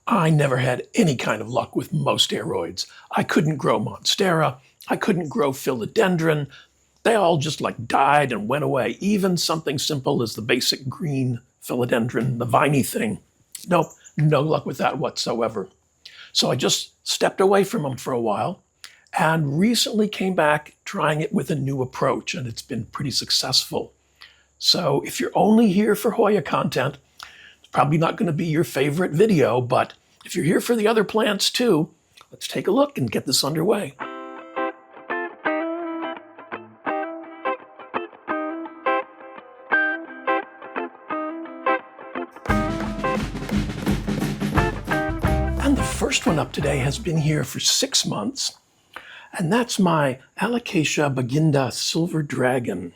I never had any kind of luck with most aroids. I couldn't grow Monstera. I couldn't grow Philodendron. They all just like died and went away. Even something simple as the basic green Philodendron, the viney thing. Nope, no luck with that whatsoever. So I just stepped away from them for a while and recently came back trying it with a new approach, and it's been pretty successful. So if you're only here for Hoya content, it's probably not going to be your favorite video, but if you're here for the other plants too, let's take a look and get this underway. And the first one up today has been here for 6 months, and that's my Alocasia baginda silver dragon.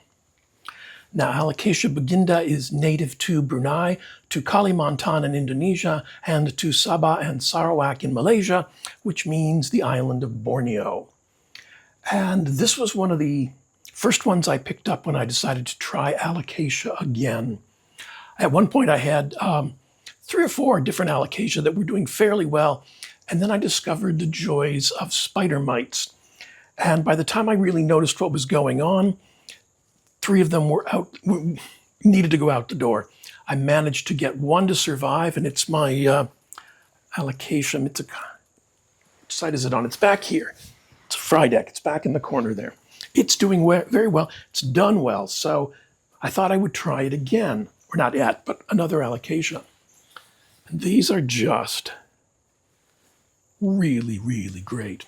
Now, Alocasia baginda is native to Brunei, to Kalimantan in Indonesia, and to Sabah and Sarawak in Malaysia, which means the island of Borneo. And this was one of the first ones I picked up when I decided to try Alocasia again. At one point I had 3 or 4 different Alocasia that were doing fairly well, and then I discovered the joys of spider mites. And by the time I really noticed what was going on, 3 of them needed to go out the door. I managed to get one to survive, and it's my Alocasia. Which side is it on? It's back here. It's a fry deck. It's back in the corner there. It's doing very well. It's done well. So I thought I would try it again. Or not yet, but another Alocasia. And these are just really, really great.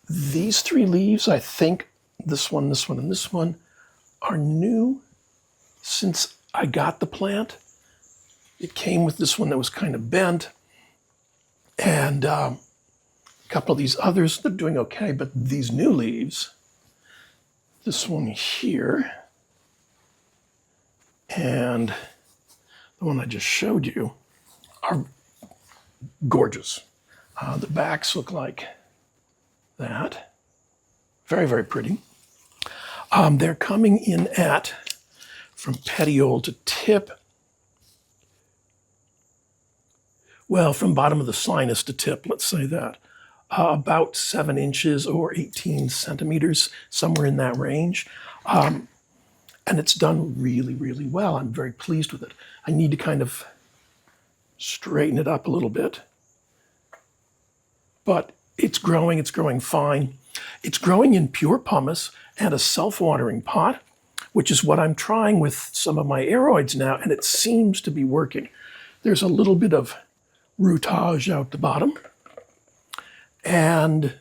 These 3 leaves, I think, this one, and this one, are new since I got the plant. It came with this one that was kind of bent, and a couple of these others, they're doing okay, but these new leaves, this one here, and the one I just showed you, are gorgeous. The backs look like that. Very, very pretty. They're coming in at, from petiole to tip, well, from bottom of the sinus to tip, let's say that, about 7 inches or 18 centimeters, somewhere in that range. And it's done really, really well. I'm very pleased with it. I need to kind of straighten it up a little bit. But it's growing fine. It's growing in pure pumice and a self-watering pot, which is what I'm trying with some of my aroids now, and it seems to be working. There's a little bit of rootage out the bottom, and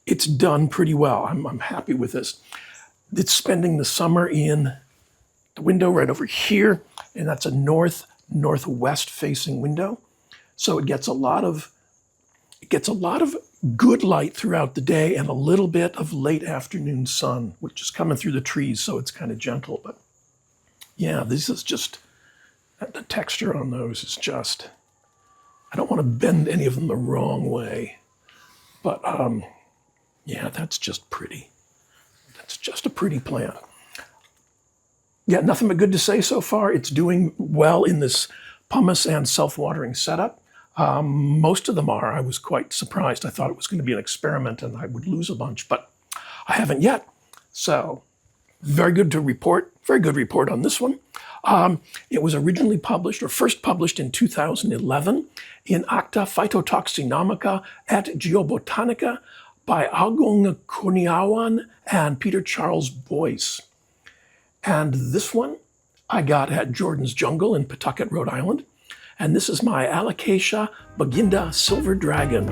it's done pretty well. I'm happy with this. It's spending the summer in the window right over here, and that's a northwest facing window. So it gets a lot of good light throughout the day and a little bit of late afternoon sun, which is coming through the trees, so it's kind of gentle. But yeah, this is just, the texture on those is just, I don't want to bend any of them the wrong way. But yeah, that's just pretty. That's just a pretty plant. Yeah, nothing but good to say so far. It's doing well in this pumice and self-watering setup. Most of them are. I was quite surprised. I thought it was going to be an experiment and I would lose a bunch, but I haven't yet. So very good report on this one. It was originally published, or first published in 2011 in Acta Phytotaxonomica et Geobotanica by Agung Kurniawan and Peter Charles Boyce. And this one I got at Jordan's Jungle in Pawtucket, Rhode Island. And this is my Alocasia baginda silver dragon.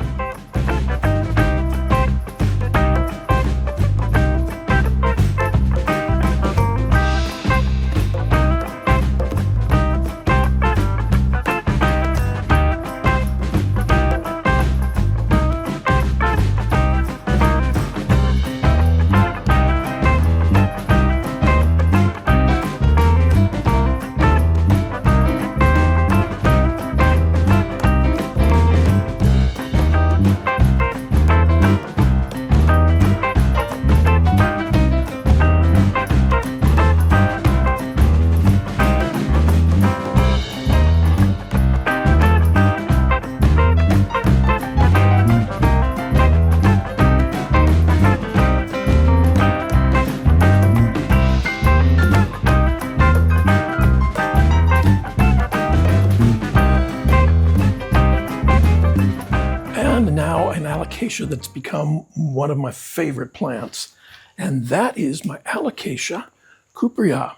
now an alocasia that's become one of my favorite plants, and that is my Alocasia cuprea.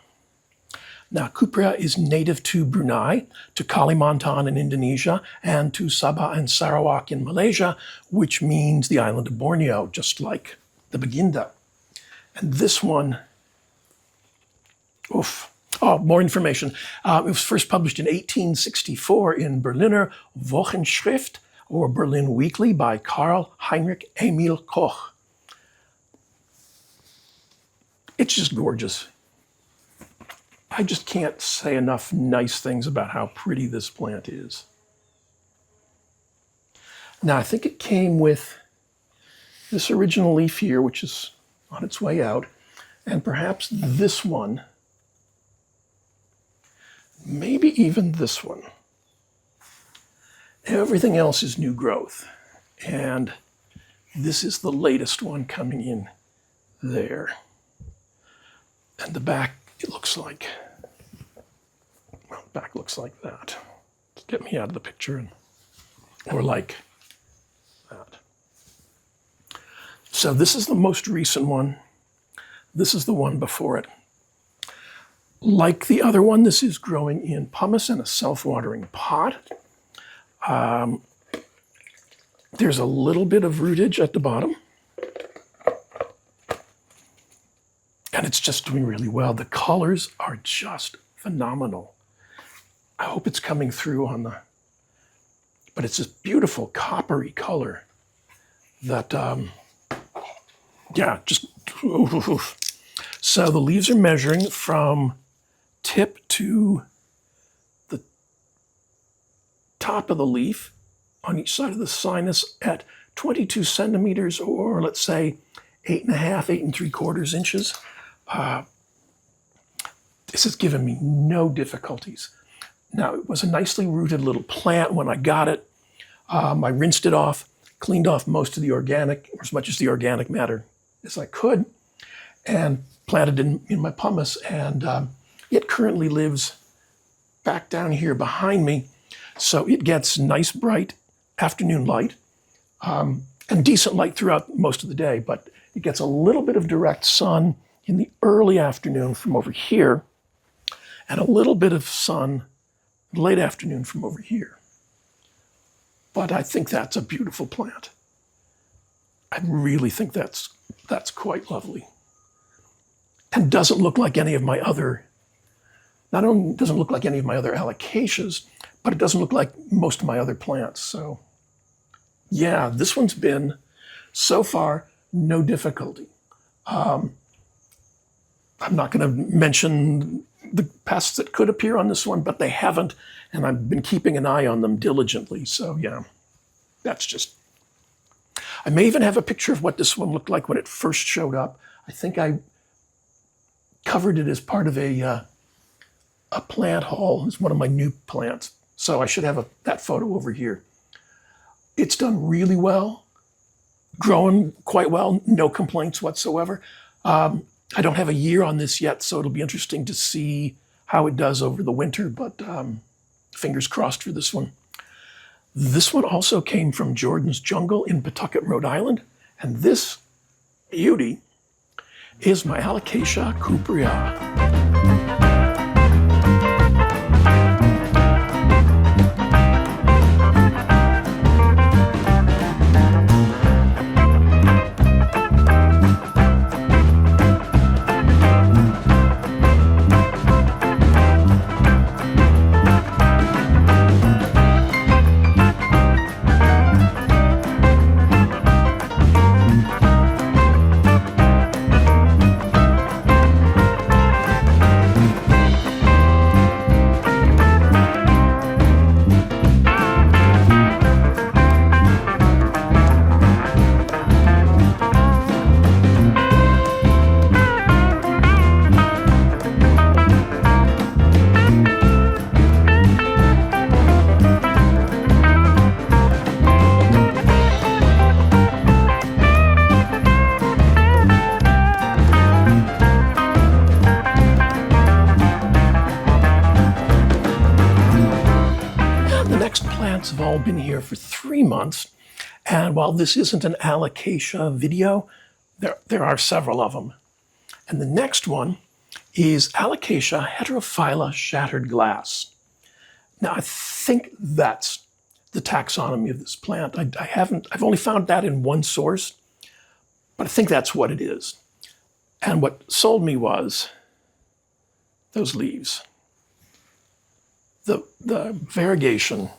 Now, cuprea is native to Brunei, to Kalimantan in Indonesia, and to Sabah and Sarawak in Malaysia, which means the island of Borneo, just like the baginda. And this one, oof. Oh, more information. It was first published in 1864 in Berliner Wochenschrift, or Berlin Weekly, by Karl Heinrich Emil Koch. It's just gorgeous. I just can't say enough nice things about how pretty this plant is. Now, I think it came with this original leaf here, which is on its way out, and perhaps this one, maybe even this one. Everything else is new growth, and this is the latest one coming in there. And the back, it looks like, well, back looks like that. Get me out of the picture, or like that. So this is the most recent one. This is the one before it. Like the other one, this is growing in pumice in a self-watering pot. There's a little bit of rootage at the bottom. And it's just doing really well. The colors are just phenomenal. I hope it's coming through on the, but it's this beautiful coppery color that, yeah, just, oof. So the leaves are measuring from tip to the top of the leaf on each side of the sinus at 22 centimeters, or let's say 8.5, 8 3/4 inches. This has given me no difficulties. Now, it was a nicely rooted little plant when I got it. I rinsed it off, cleaned off most of the organic, or as much as the organic matter as I could, and planted it in my pumice. And it currently lives back down here behind me. So it gets nice, bright afternoon light, and decent light throughout most of the day, but it gets a little bit of direct sun in the early afternoon from over here, and a little bit of sun late afternoon from over here. But I think that's a beautiful plant. I really think that's quite lovely. And doesn't look like any of my other, not only doesn't look like any of my other Alocasias, but it doesn't look like most of my other plants. So yeah, this one's been, so far, no difficulty. I'm not going to mention the pests that could appear on this one, but they haven't, and I've been keeping an eye on them diligently. So yeah, that's just, I may even have a picture of what this one looked like when it first showed up. I think I covered it as part of a plant haul. It's one of my new plants. So I should have that photo over here. It's done really well, growing quite well, no complaints whatsoever. I don't have a year on this yet, so it'll be interesting to see how it does over the winter, but fingers crossed for this one. This one also came from Jordan's Jungle in Pawtucket, Rhode Island, and this beauty is my Alocasia cuprea. Have all been here for 3 months, And while this isn't an Alocasia video, there are several of them. And the next one is Alocasia heterophylla shattered glass. Now, I think that's the taxonomy of this plant. I've only found that in one source, but I think that's what it is. And what sold me was those leaves. The variegation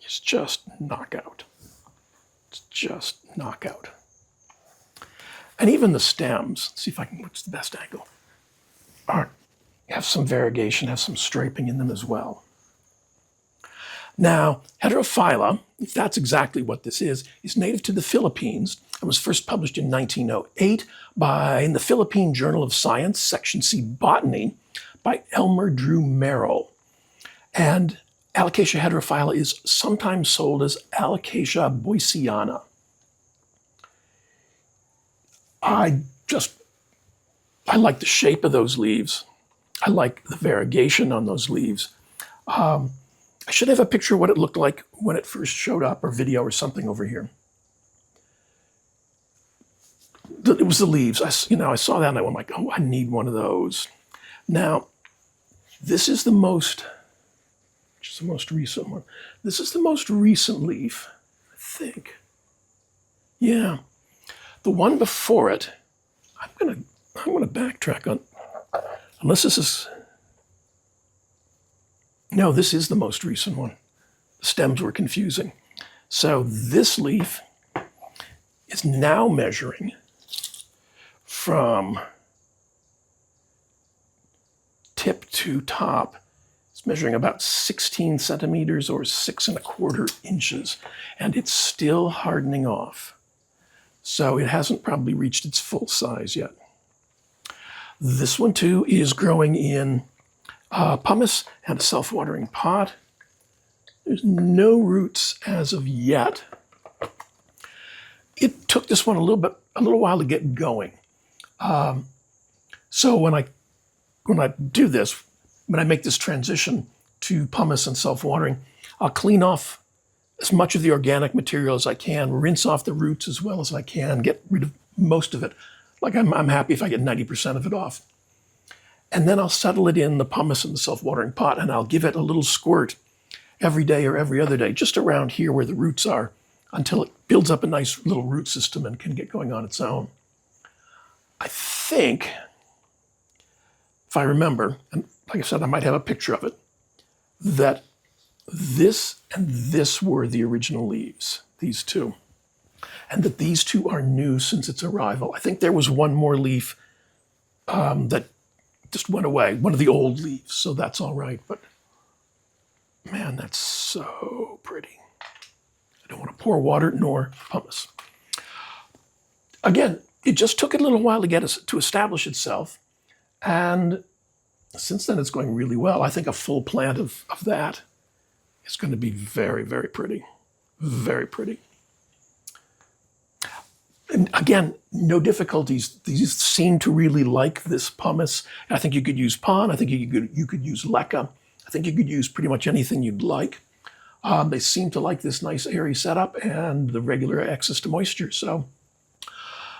is just knockout. It's just knockout. And even the stems, let's see if I can, what's the best angle, have some variegation, have some striping in them as well. Now, heterophylla, if that's exactly what this is native to the Philippines and was first published in 1908 in the Philippine Journal of Science, Section C, Botany, by Elmer Drew Merrill. And Alocasia heterophylla is sometimes sold as Alocasia boysiana. I like the shape of those leaves. I like the variegation on those leaves. I should have a picture of what it looked like when it first showed up, or video or something over here. It was the leaves. I saw that and I went like, oh, I need one of those. Now, this is the most recent one. This is the most recent leaf, I think. Yeah. The one before it, I'm gonna backtrack on, unless this is, no, this is the most recent one. The stems were confusing. So this leaf is now measuring from tip to top. It's measuring about 16 centimeters or 6¼ inches, and it's still hardening off. So it hasn't probably reached its full size yet. This one too is growing in pumice and a self-watering pot. There's no roots as of yet. It took this one a little while to get going. So when I do this, when I make this transition to pumice and self-watering, I'll clean off as much of the organic material as I can, rinse off the roots as well as I can, get rid of most of it. Like I'm happy if I get 90% of it off. And then I'll settle it in the pumice and the self-watering pot, and I'll give it a little squirt every day or every other day, just around here where the roots are, until it builds up a nice little root system and can get going on its own. I think, if I remember, and like I said, I might have a picture of it, that this and this were the original leaves, these two. And that these two are new since its arrival. I think there was one more leaf that just went away, one of the old leaves, so that's all right. But man, that's so pretty. I don't want to pour water nor pumice. Again, it just took it a little while to get us to establish itself. And since then, it's going really well. I think a full plant of that is going to be very, very pretty. Very pretty. And again, no difficulties. These seem to really like this pumice. I think you could use pon. I think you could use leca. I think you could use pretty much anything you'd like. They seem to like this nice airy setup and the regular access to moisture. So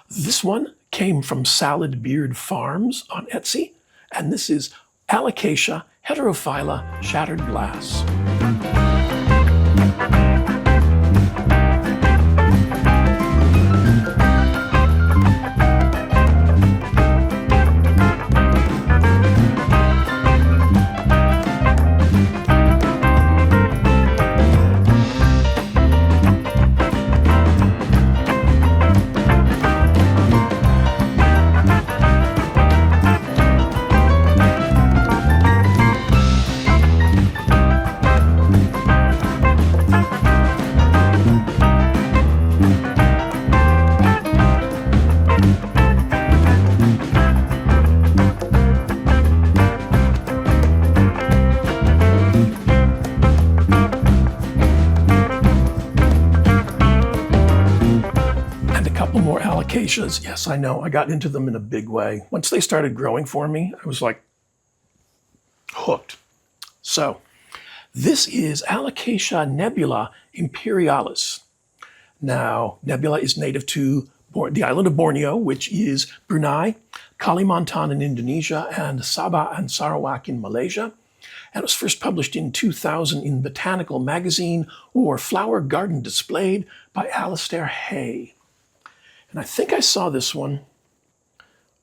this one came from Salad Beard Farms on Etsy, and this is Alocasia heterophylla shattered glass. Alocasias, yes, I know. I got into them in a big way. Once they started growing for me, I was like hooked. So this is Alocasia nebula Imperialis. Now, nebula is native to the island of Borneo, which is Brunei, Kalimantan in Indonesia, and Sabah and Sarawak in Malaysia. And it was first published in 2000 in Botanical Magazine or Flower Garden Displayed by Alistair Hay. And I think I saw this one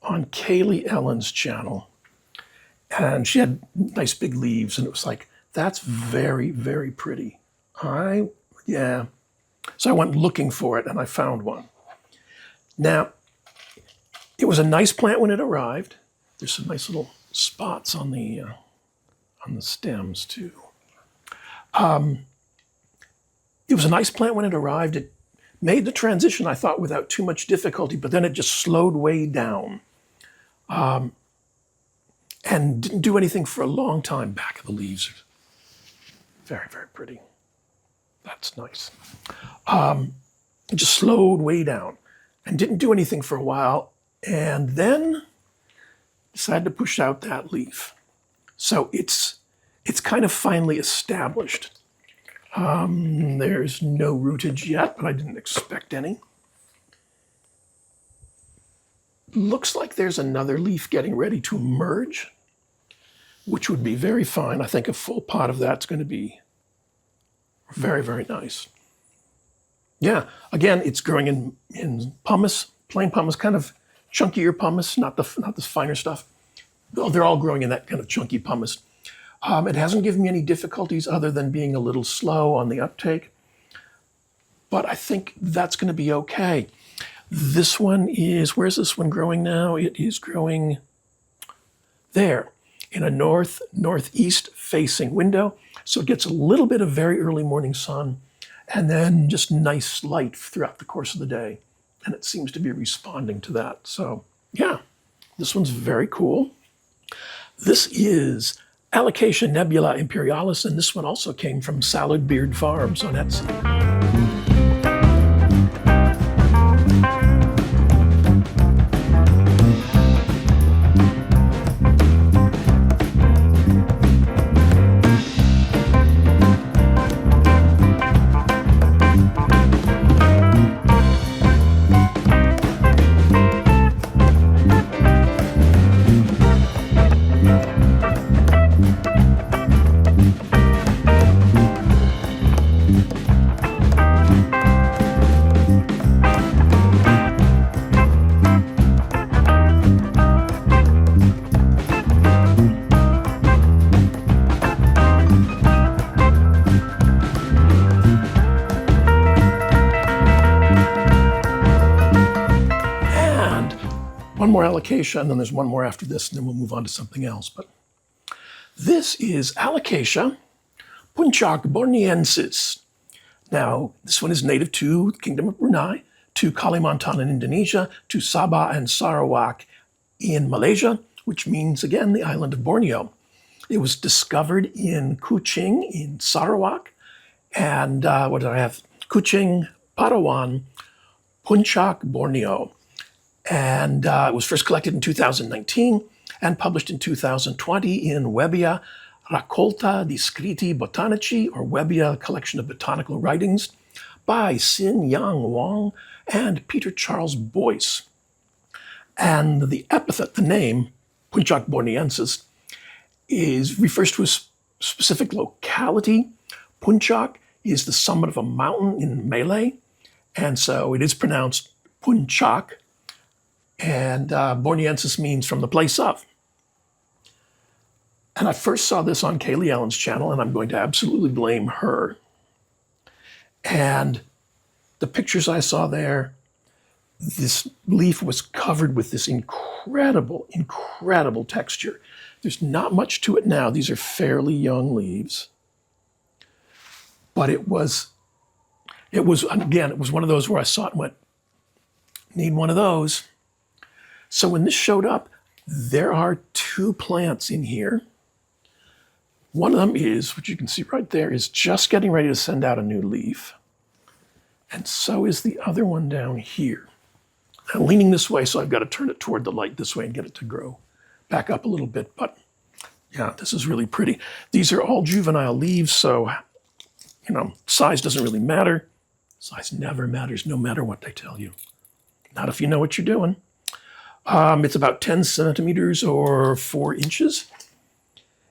on Kaylee Ellen's channel. And she had nice big leaves, and it was like, that's very, very pretty. Yeah. So I went looking for it, and I found one. Now, it was a nice plant when it arrived. There's some nice little spots on the stems too. It was a nice plant when it arrived. It made the transition, I thought, without too much difficulty, but then it just slowed way down. And didn't do anything for a long time. Back of the leaves. Very, very pretty. That's nice. It just slowed way down and didn't do anything for a while, and then decided to push out that leaf. So it's kind of finally established. There's no rootage yet, but I didn't expect any. Looks like there's another leaf getting ready to emerge, which would be very fine. I think a full pot of that's going to be very, very nice. Yeah, again, it's growing in pumice, plain pumice, kind of chunkier pumice, not the finer stuff. They're all growing in that kind of chunky pumice. It hasn't given me any difficulties other than being a little slow on the uptake, but I think that's going to be okay. This one is, where's this one growing now? It is growing there in a northeast facing window. So it gets a little bit of very early morning sun and then just nice light throughout the course of the day. And it seems to be responding to that. So yeah, this one's very cool. This is Alocasia nebula Imperialis, and this one also came from Salad Beard Farms on Etsy. One more Alocasia, and then there's one more after this, and then we'll move on to something else. But this is Alocasia puncakborneensis. Now, this one is native to the Kingdom of Brunei, to Kalimantan in Indonesia, to Sabah and Sarawak in Malaysia, which means, again, the island of Borneo. It was discovered in Kuching in Sarawak, and what did I have? Kuching, Palawan, Puncak, Borneo. And it was first collected in 2019 and published in 2020 in Webbia Raccolta di Scritti Botanici, or Webbia Collection of Botanical Writings, by Sin Yang Wang and Peter Charles Boyce. And the epithet, the name, puncakborneensis, refers to a specific locality. Puncak is the summit of a mountain in Malay, and so it is pronounced Puncak. And borneensis means from the place of. And I first saw this on Kaylee Ellen's channel, and I'm going to absolutely blame her. And the pictures I saw there, this leaf was covered with this incredible, incredible texture. There's not much to it now. These are fairly young leaves. But it was one of those where I saw it and went, need one of those. So when this showed up, there are two plants in here. One of them is, which you can see right there, is just getting ready to send out a new leaf. And so is the other one down here. I'm leaning this way, so I've got to turn it toward the light this way and get it to grow back up a little bit. But yeah, this is really pretty. These are all juvenile leaves, so, size doesn't really matter. Size never matters, no matter what they tell you. Not if you know what you're doing. It's about 10 centimeters or 4 inches.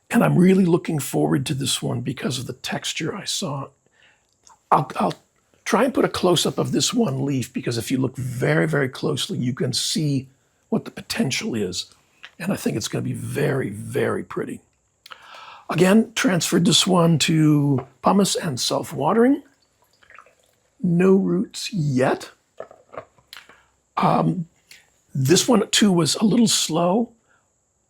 And I'm really looking forward to this one because of the texture I saw. I'll try and put a close-up of this one leaf, because if you look very, very closely, you can see what the potential is. And I think it's going to be very, very pretty. Again, transferred this one to pumice and self-watering. No roots yet. This one too was a little slow,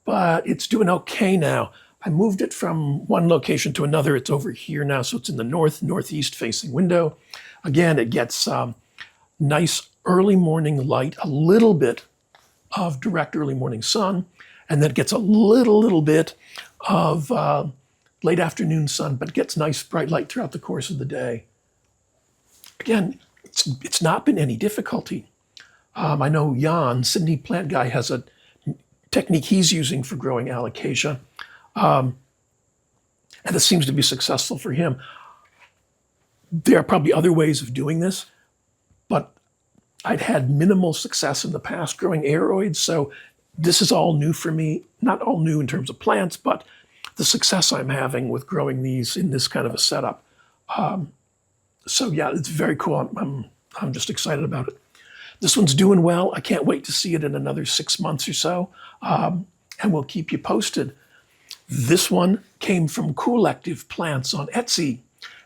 but it's doing okay now. I moved it from one location to another. It's over here now, so it's in the northeast facing window. Again, it gets nice early morning light, a little bit of direct early morning sun, and then it gets a little bit of late afternoon sun, but it gets nice bright light throughout the course of the day. Again, it's not been any difficulty. I know Jan, Sydney Plant Guy, has a technique he's using for growing Alocasia, and it seems to be successful for him. There are probably other ways of doing this, but I'd had minimal success in the past growing aeroids, so this is all new for me. Not all new in terms of plants, but the success I'm having with growing these in this kind of a setup. So yeah, it's very cool. I'm just excited about it. This one's doing well. I can't wait to see it in another 6 months or so, and we'll keep you posted. This one came from Collective Plants on Etsy,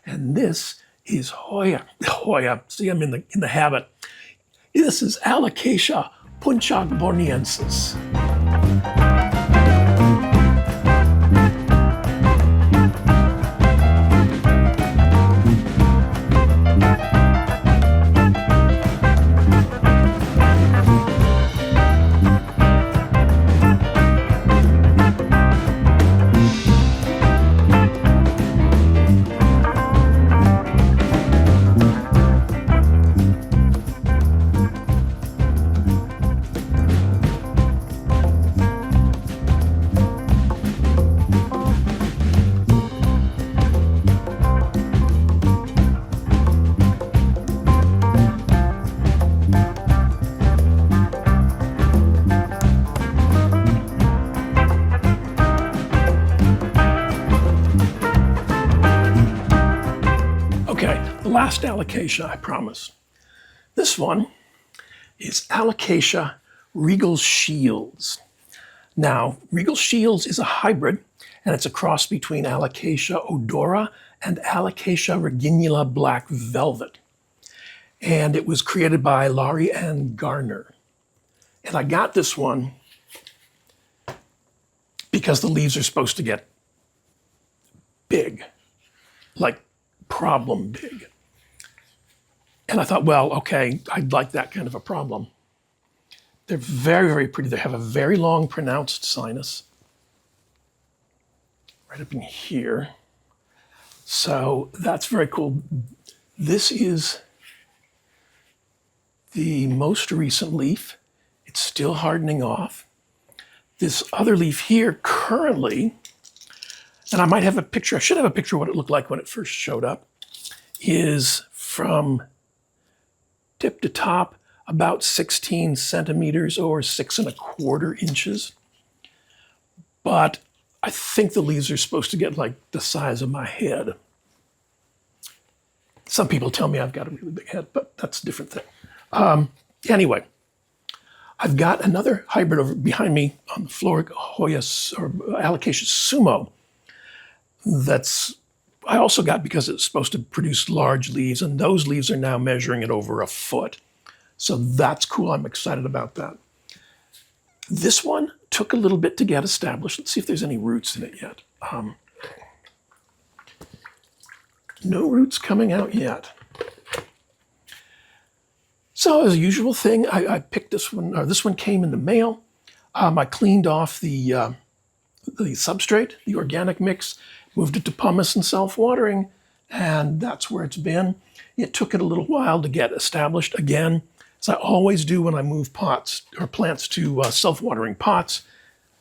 and this is Hoya. Hoya, see, I'm in the habit. This is Alocasia puncakborneensis. Last Alocasia, I promise. This one is Alocasia Regal Shields. Now, Regal Shields is a hybrid, and it's a cross between Alocasia odora and Alocasia reginula black velvet. And it was created by Laurie and Garner. And I got this one because the leaves are supposed to get big, like problem big. And I thought, well, okay, I'd like that kind of a problem. They're very, very pretty. They have a very long pronounced sinus right up in here. So that's very cool. This is the most recent leaf. It's still hardening off. This other leaf here currently, and I might have a picture, I should have a picture of what it looked like when it first showed up, is from tip to top about 16 centimeters or 6¼ inches. But I think the leaves are supposed to get like the size of my head. Some people tell me I've got a really big head, but that's a different thing. Anyway, I've got another hybrid over behind me on the floor, Hoyas or Alocasia sumo. I also got because it's supposed to produce large leaves, and those leaves are now measuring at over 1 foot. So that's cool. I'm excited about that. This one took a little bit to get established. Let's see if there's any roots in it yet. No roots coming out yet. So as a usual thing, I picked this one, or this one came in the mail. I cleaned off the substrate, the organic mix, moved it to pumice and self-watering, and that's where it's been. It took it a little while to get established again, as I always do when I move pots or plants to self-watering pots.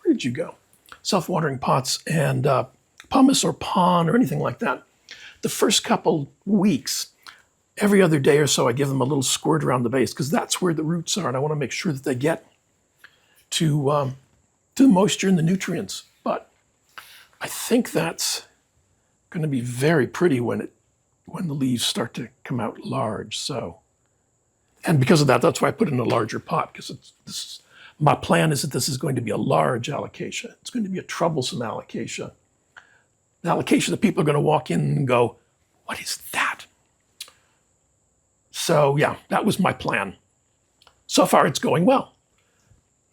Where did you go? Self-watering pots and pumice or pon or anything like that. The first couple weeks, every other day or so, I give them a little squirt around the base because that's where the roots are, and I want to make sure that they get to the moisture and the nutrients. But I think that's going to be very pretty when the leaves start to come out large. So, and because of that, that's why I put it in a larger pot, because my plan is that this is going to be a large alocasia. It's going to be a troublesome alocasia. An alocasia that people are going to walk in and go, "What is that?" So yeah, that was my plan. So far, it's going well.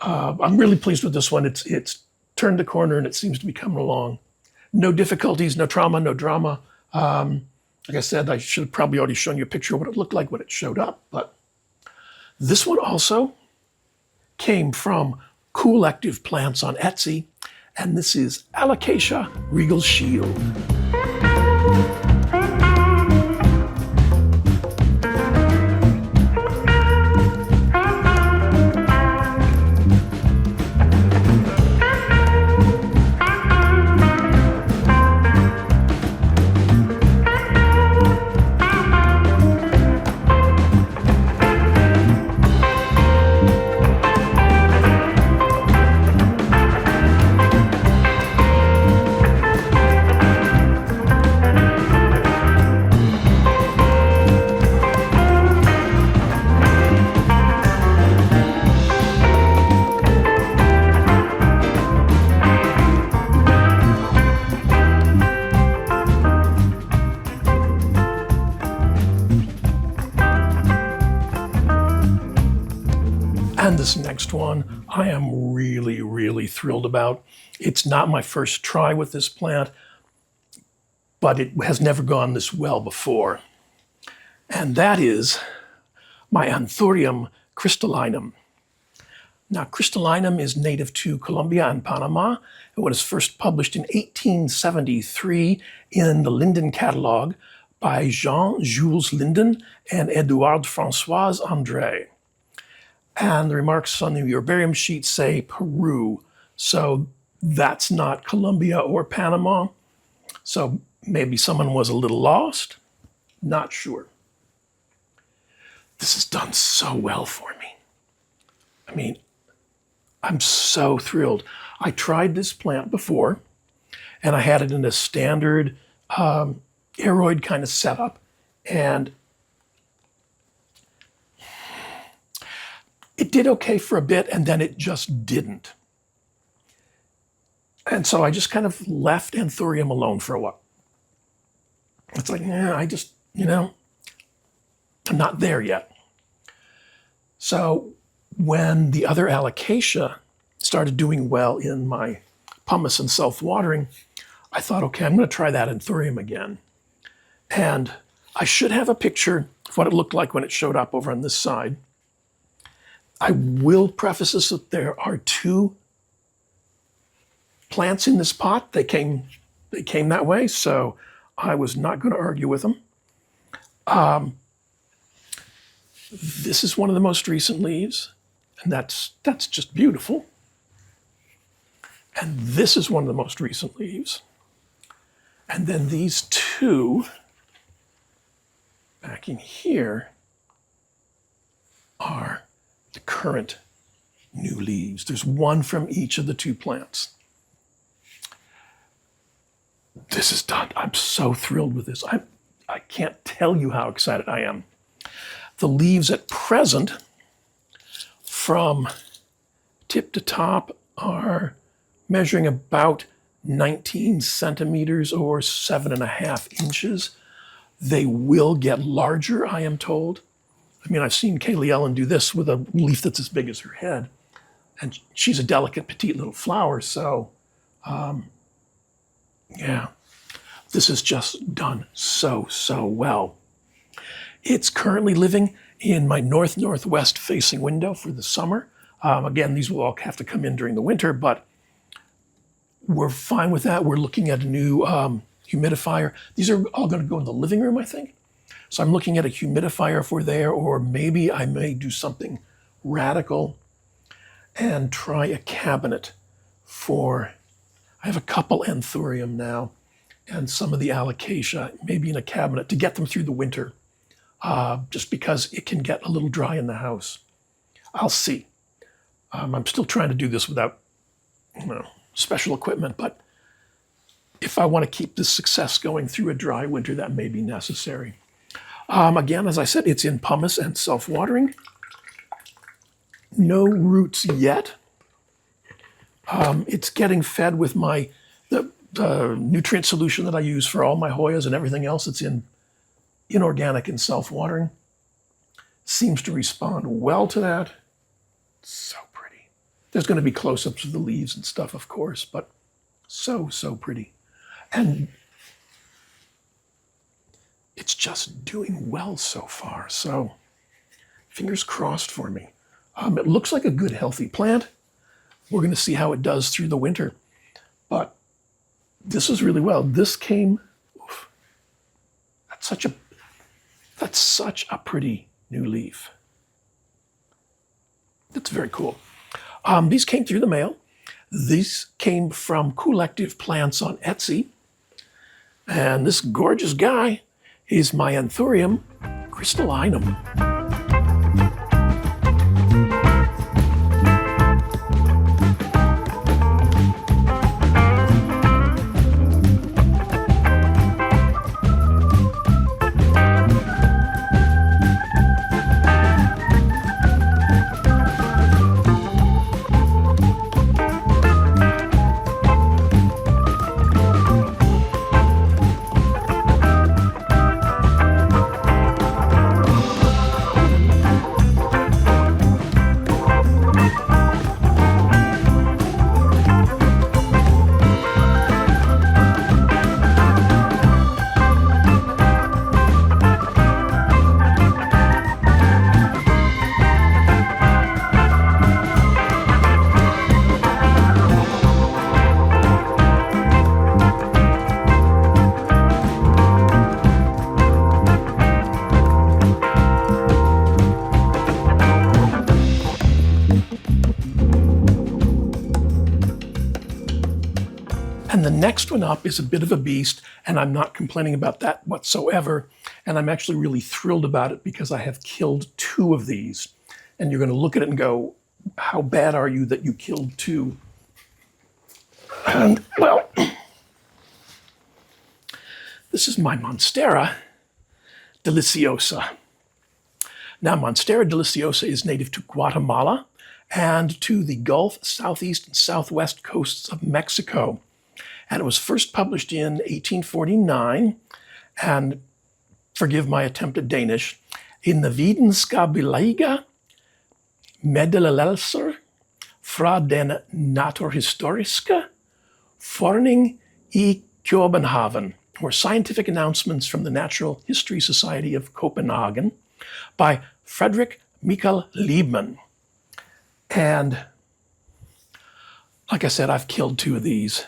I'm really pleased with this one. It's turned the corner and it seems to be coming along. No difficulties, no trauma, no drama. Like I said, I should have probably already shown you a picture of what it looked like when it showed up. But this one also came from Cool Active Plants on Etsy, and this is Alocasia Regal Shield. And this next one, I am really, really thrilled about. It's not my first try with this plant, but it has never gone this well before. And that is my Anthurium crystallinum. Now, crystallinum is native to Colombia and Panama. It was first published in 1873 in the Linden Catalog by Jean-Jules Linden and Edouard François André. And the remarks on the herbarium sheet say Peru. So that's not Colombia or Panama. So maybe someone was a little lost. Not sure. This has done so well for me. I mean, I'm so thrilled. I tried this plant before, and I had it in a standard aeroid kind of setup. And it did okay for a bit, and then it just didn't. And so I just kind of left Anthurium alone for a while. It's like, I just, I'm not there yet. So when the other Alocasia started doing well in my pumice and self-watering, I thought, okay, I'm going to try that Anthurium again. And I should have a picture of what it looked like when it showed up over on this side. I will preface this that there are two plants in this pot. They came that way, so I was not going to argue with them. This is one of the most recent leaves, and that's just beautiful. And this is one of the most recent leaves. And then these two back in here are the current new leaves. There's one from each of the two plants. This is done. I'm so thrilled with this. I can't tell you how excited I am. The leaves at present, from tip to top, are measuring about 19 centimeters or 7.5 inches. They will get larger, I am told. I mean, I've seen Kaylee Ellen do this with a leaf that's as big as her head. And she's a delicate, petite little flower. So, yeah, this has just done so well. It's currently living in my north-northwest facing window for the summer. Again, these will all have to come in during the winter, but we're fine with that. We're looking at a new humidifier. These are all going to go in the living room, I think. So I'm looking at a humidifier for there, or maybe I may do something radical and try a cabinet for, I have a couple Anthurium now and some of the Alocasia, maybe in a cabinet to get them through the winter. just because it can get a little dry in the house. I'll see. I'm still trying to do this without special equipment, but if I want to keep this success going through a dry winter, that may be necessary. Again, as I said, it's in pumice and self-watering. No roots yet. It's getting fed with the nutrient solution that I use for all my Hoyas and everything else. It's in inorganic and self-watering. Seems to respond well to that. So pretty. There's going to be close-ups of the leaves and stuff, of course, but so pretty. And it's just doing well so far. So fingers crossed for me. It looks like a good, healthy plant. We're going to see how it does through the winter. But this is really well. This came, oof, that's such a pretty new leaf. That's very cool. These came through the mail. These came from Collective Plants on Etsy. And this gorgeous guy is my Anthurium crystallinum. And the next one up is a bit of a beast, and I'm not complaining about that whatsoever. And I'm actually really thrilled about it because I have killed 2 of these. And you're going to look at it and go, how bad are you that you killed 2? And, well, this is my Monstera deliciosa. Now, Monstera deliciosa is native to Guatemala and to the Gulf, southeast, and southwest coasts of Mexico. And it was first published in 1849, and forgive my attempt at Danish, in the Wetenskabelige Meddelelser fra den Naturhistoriske Forening i København, or Scientific Announcements from the Natural History Society of Copenhagen, by Frederick Michael Liebmann. And like I said, I've killed 2 of these.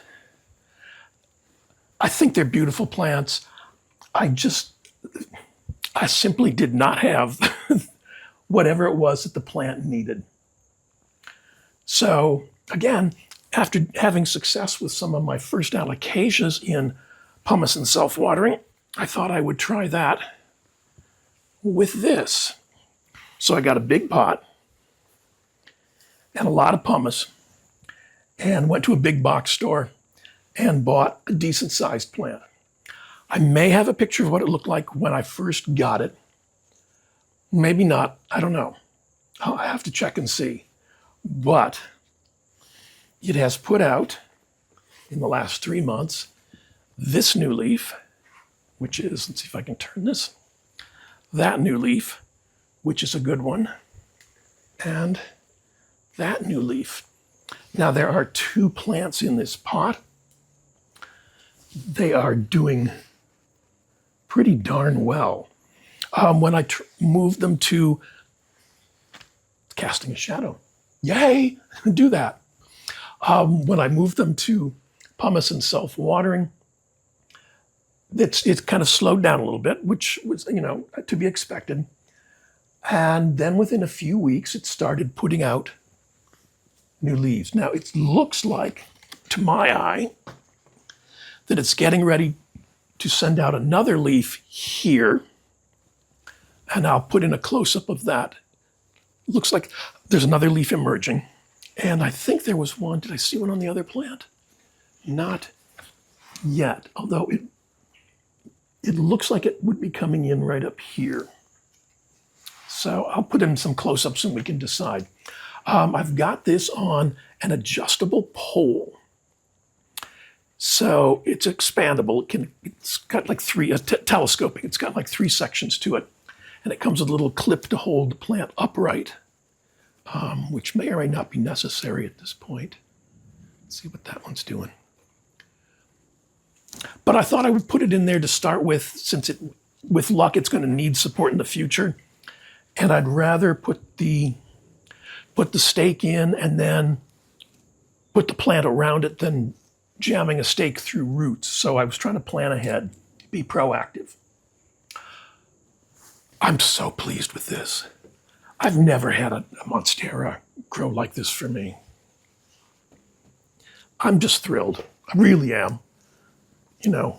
I think they're beautiful plants. I simply did not have whatever it was that the plant needed. So again, after having success with some of my first Alocasias in pumice and self-watering, I thought I would try that with this. So I got a big pot and a lot of pumice and went to a big box store and bought a decent sized plant. I may have a picture of what it looked like when I first got it. Maybe not, I don't know. I'll have to check and see. But it has put out, in the last 3 months, this new leaf, which is, let's see if I can turn this, that new leaf, which is a good one, and that new leaf. Now there are 2 plants in this pot. They are doing pretty darn well. When I moved them to casting a shadow, yay, do that. When I moved them to pumice and self-watering, it's kind of slowed down a little bit, which was, to be expected. And then within a few weeks, it started putting out new leaves. Now it looks like, to my eye, that it's getting ready to send out another leaf here. And I'll put in a close-up of that. Looks like there's another leaf emerging. And I think there was one. Did I see one on the other plant? Not yet, although it looks like it would be coming in right up here. So I'll put in some close-ups and we can decide. I've got this on an adjustable pole. So it's expandable. It's got like telescoping. It's got like 3 sections to it. And it comes with a little clip to hold the plant upright, which may or may not be necessary at this point. Let's see what that one's doing. But I thought I would put it in there to start with, since with luck, it's going to need support in the future. And I'd rather put the stake in and then put the plant around it than jamming a stake through roots. So I was trying to plan ahead, be proactive. I'm so pleased with this. I've never had a Monstera grow like this for me. I'm just thrilled. I really am. You know,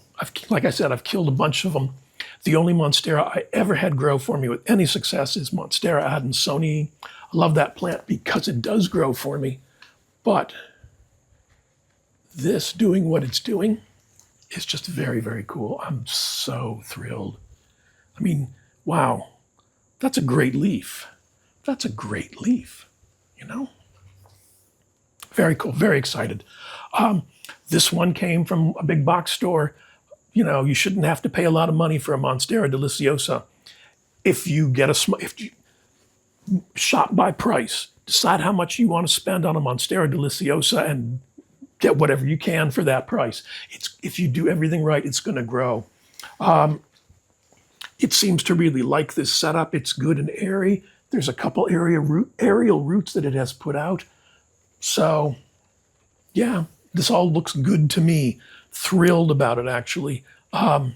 like I said, I've killed a bunch of them. The only Monstera I ever had grow for me with any success is Monstera adansonii. I love that plant because it does grow for me. But this doing what it's doing is just very, very cool. I'm so thrilled. I mean, wow, that's a great leaf. That's a great leaf, you know? Very cool, very excited. This one came from a big box store. You know, you shouldn't have to pay a lot of money for a Monstera deliciosa. If you shop by price, decide how much you want to spend on a Monstera deliciosa and get whatever you can for that price. If you do everything right, it's going to grow. It seems to really like this setup. It's good and airy. There's a couple aerial roots that it has put out. So, yeah, this all looks good to me. Thrilled about it, actually. Yeah,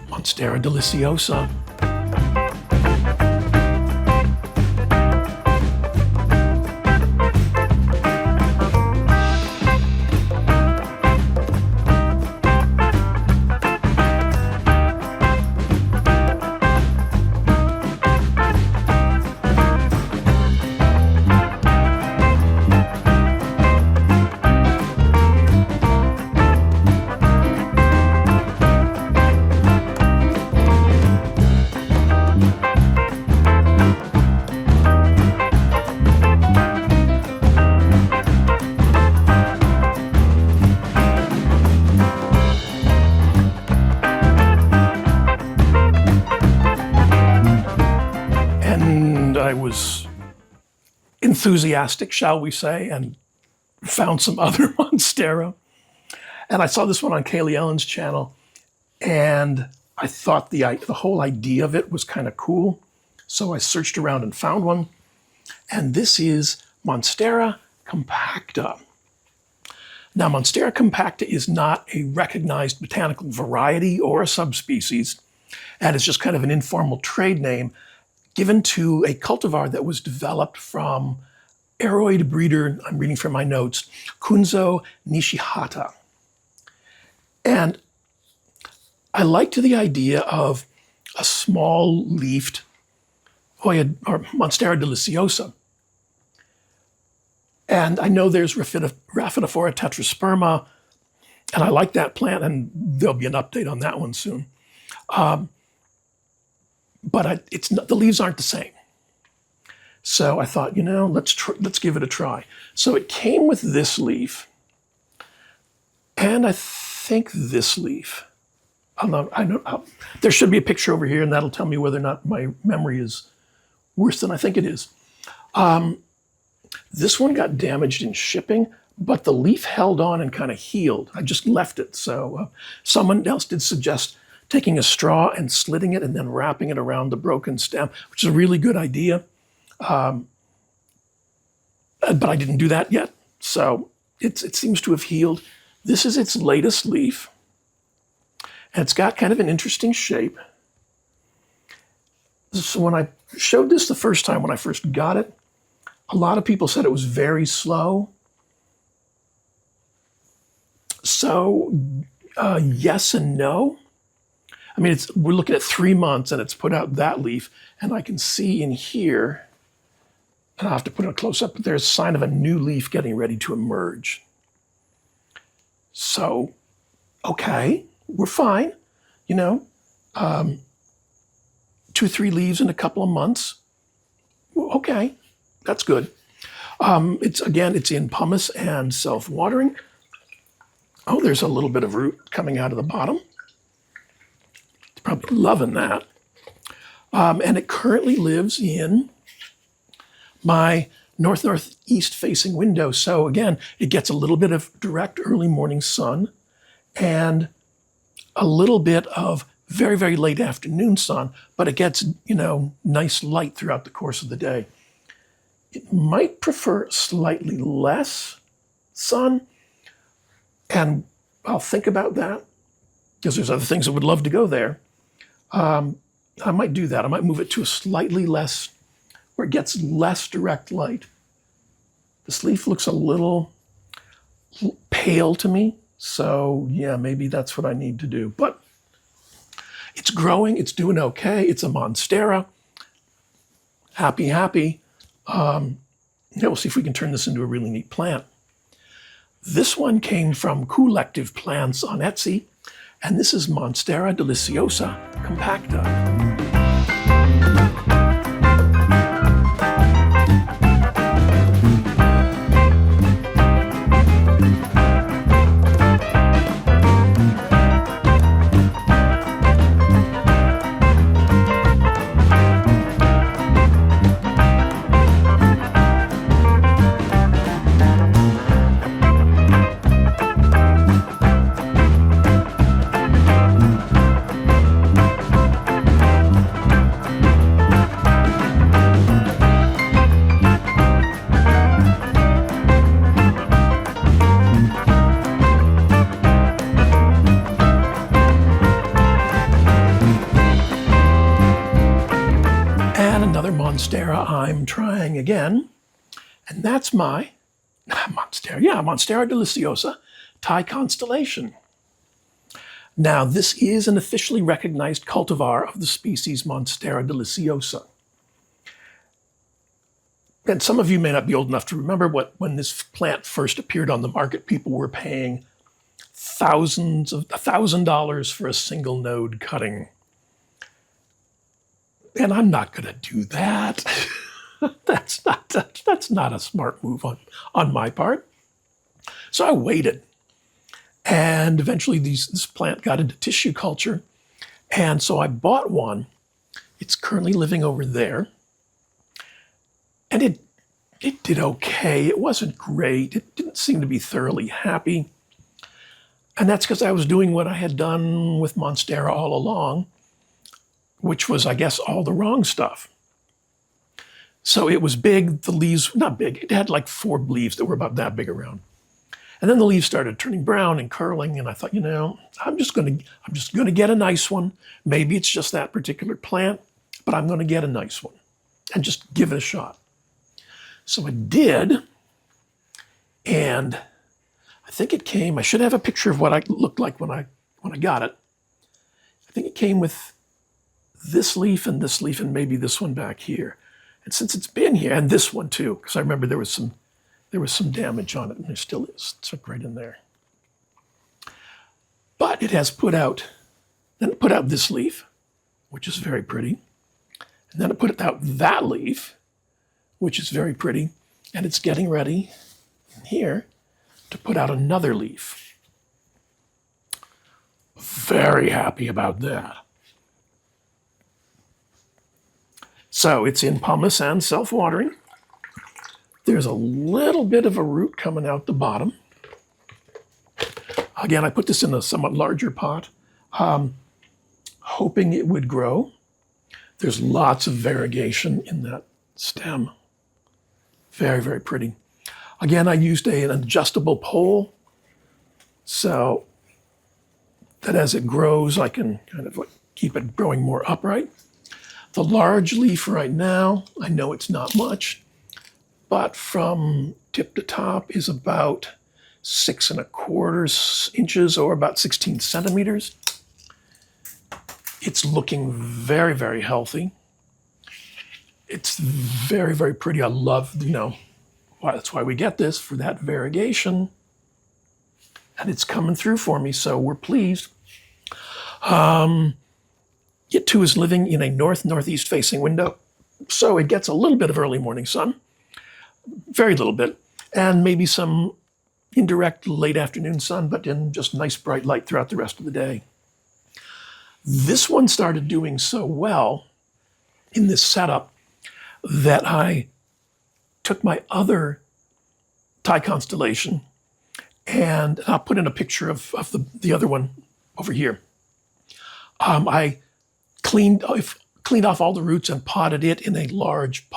Monstera deliciosa. I was enthusiastic, shall we say, and found some other Monstera. And I saw this one on Kaylee Ellen's channel, and I thought the whole idea of it was kind of cool. So I searched around and found one. And this is Monstera compacta. Now, Monstera compacta is not a recognized botanical variety or a subspecies, and it's just kind of an informal trade name given to a cultivar that was developed from aroid breeder, I'm reading from my notes, Kunzo Nishihata. And I liked the idea of a small leafed Hoya or Monstera deliciosa. And I know there's Rhaphidophora tetrasperma, and I like that plant, and there'll be an update on that one soon. But the leaves aren't the same. So I thought, you know, let's give it a try. So it came with this leaf, and I think this leaf. There should be a picture over here, and that'll tell me whether or not my memory is worse than I think it is. This one got damaged in shipping, but the leaf held on and kind of healed. I just left it. So someone else did suggest taking a straw and slitting it and then wrapping it around the broken stem, which is a really good idea. But I didn't do that yet. So it seems to have healed. This is its latest leaf. And it's got kind of an interesting shape. So when I showed this the first time, when I first got it, a lot of people said it was very slow. So yes and no. I mean, we're looking at 3 months and it's put out that leaf, and I can see in here, and I'll have to put a close up, but there's a sign of a new leaf getting ready to emerge. So, okay, we're fine, you know, 2-3 leaves in a couple of months. Okay, that's good. It's in pumice and self-watering. Oh, there's a little bit of root coming out of the bottom. It's probably loving that. And it currently lives in my north-northeast facing window. So again, it gets a little bit of direct early morning sun and a little bit of very, very late afternoon sun, but it gets, you know, nice light throughout the course of the day. It might prefer slightly less sun, and I'll think about that because there's other things that would love to go there. I might do that. I might move it to a slightly less, where it gets less direct light. This leaf looks a little pale to me, so yeah, maybe that's what I need to do. But it's growing, it's doing okay. It's a Monstera. Happy, happy. Yeah, we'll see if we can turn this into a really neat plant. This one came from Collective Plants on Etsy, and this is Monstera deliciosa compacta. Monstera I'm trying again, and that's my Monstera deliciosa, Thai Constellation. Now, this is an officially recognized cultivar of the species Monstera deliciosa. And some of you may not be old enough to remember when this plant first appeared on the market, people were paying $1,000 for a single node cutting. And I'm not going to do that. That's not a smart move on my part. So I waited. And eventually this plant got into tissue culture. And so I bought one. It's currently living over there. And it did okay. It wasn't great. It didn't seem to be thoroughly happy. And that's because I was doing what I had done with Monstera all along, which was, I guess, all the wrong stuff. So it was big, the leaves, not big, it had like 4 leaves that were about that big around. And then the leaves started turning brown and curling, and I thought, you know, I'm just gonna get a nice one. Maybe it's just that particular plant, but I'm gonna get a nice one and just give it a shot. So I did, and I think it came, I should have a picture of what I looked like when I got it. I think it came with this leaf and maybe this one back here. And since it's been here, and this one too, because I remember there was some damage on it, and there still is. It's like right in there. But it has put out this leaf, which is very pretty. And then it put out that leaf, which is very pretty. And it's getting ready here to put out another leaf. Very happy about that. So it's in pumice and self-watering. There's a little bit of a root coming out the bottom. Again, I put this in a somewhat larger pot, hoping it would grow. There's lots of variegation in that stem. Very, very pretty. Again, I used an adjustable pole so that as it grows, I can kind of keep it growing more upright. The large leaf right now, I know it's not much, but from tip to top is about 6¼ inches or about 16 centimeters. It's looking very, very healthy. It's very, very pretty. I love, that's why we get this, for that variegation. And it's coming through for me, so we're pleased. It too is living in a north-northeast facing window, so it gets a little bit of early morning sun, very little bit, and maybe some indirect late afternoon sun, but in just nice bright light throughout the rest of the day. This one started doing so well in this setup that I took my other Thai Constellation, and I'll put in a picture of the other one over here. I cleaned off all the roots and potted it in a large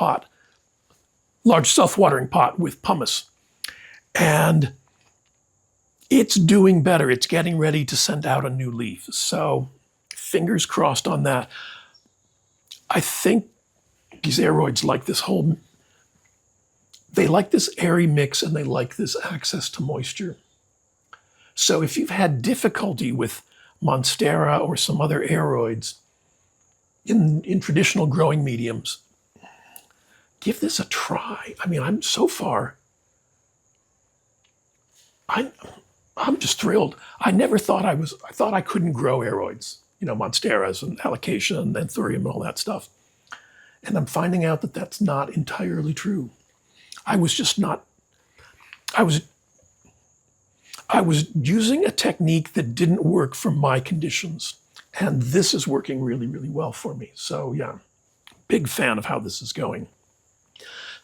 self-watering pot with pumice. And it's doing better. It's getting ready to send out a new leaf. So fingers crossed on that. I think these aroids like they like this airy mix, and they like this access to moisture. So if you've had difficulty with Monstera or some other aroids in traditional growing mediums, give this a try. I mean, I'm just thrilled. I never thought I thought I couldn't grow aroids, Monsteras and Alocasia and Anthurium and all that stuff. And I'm finding out that that's not entirely true. I was using a technique that didn't work for my conditions. And this is working really, really well for me. So yeah, big fan of how this is going.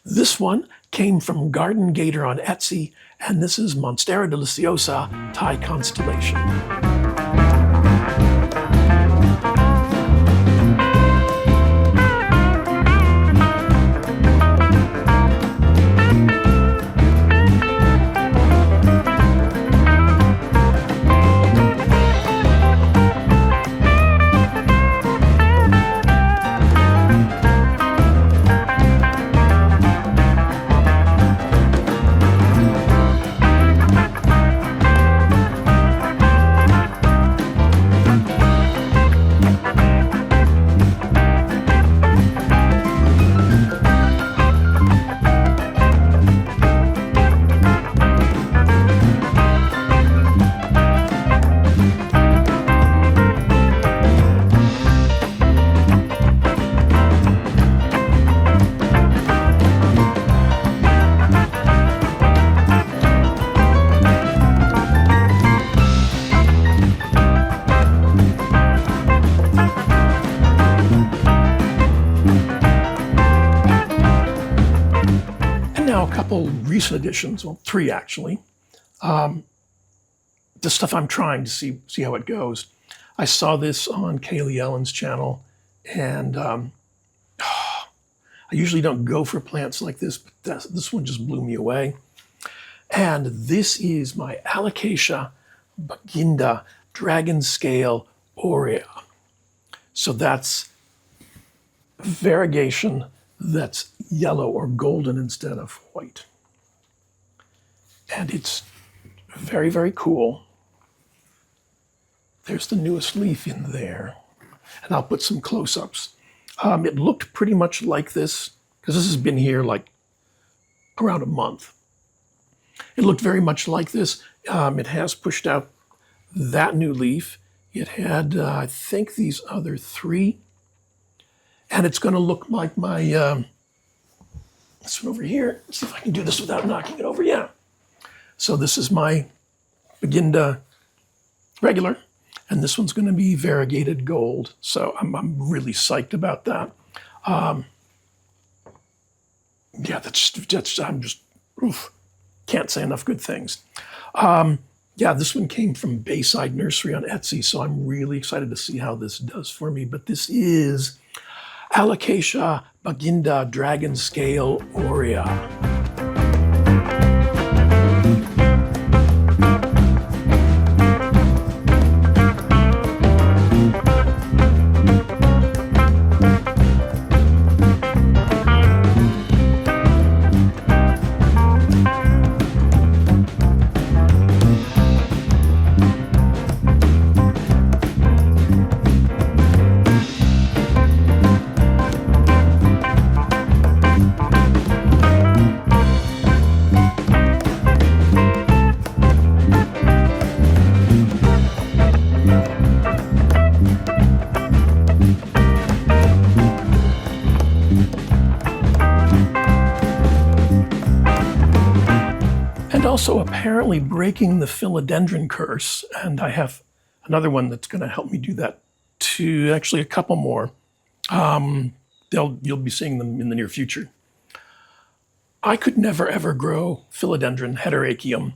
This one came from Garden Gator on Etsy, and this is Monstera deliciosa Thai Constellation. Recent additions, well, 3 actually. The stuff I'm trying to see how it goes. I saw this on Kaylee Ellen's channel, and I usually don't go for plants like this, but this one just blew me away. And this is my Alocasia baginda dragon scale aurea. So that's variegation that's yellow or golden instead of white. And it's very, very cool. There's the newest leaf in there. And I'll put some close-ups. It looked pretty much like this, because this has been here like around a month. It looked very much like this. It has pushed out that new leaf. It had, I think, these other 3. And it's going to look like my, this one over here. Let's see if I can do this without knocking it over. Yeah. So this is my baginda regular, and this one's going to be variegated gold. So I'm really psyched about that. Yeah, can't say enough good things. Yeah, this one came from Bayside Nursery on Etsy, so I'm really excited to see how this does for me. But this is Alocasia baginda dragon scale aurea. also apparently breaking the philodendron curse, and I have another one that's going to help me do that too. Actually, a couple more. You'll be seeing them in the near future. I could never ever grow philodendron, hederaceum,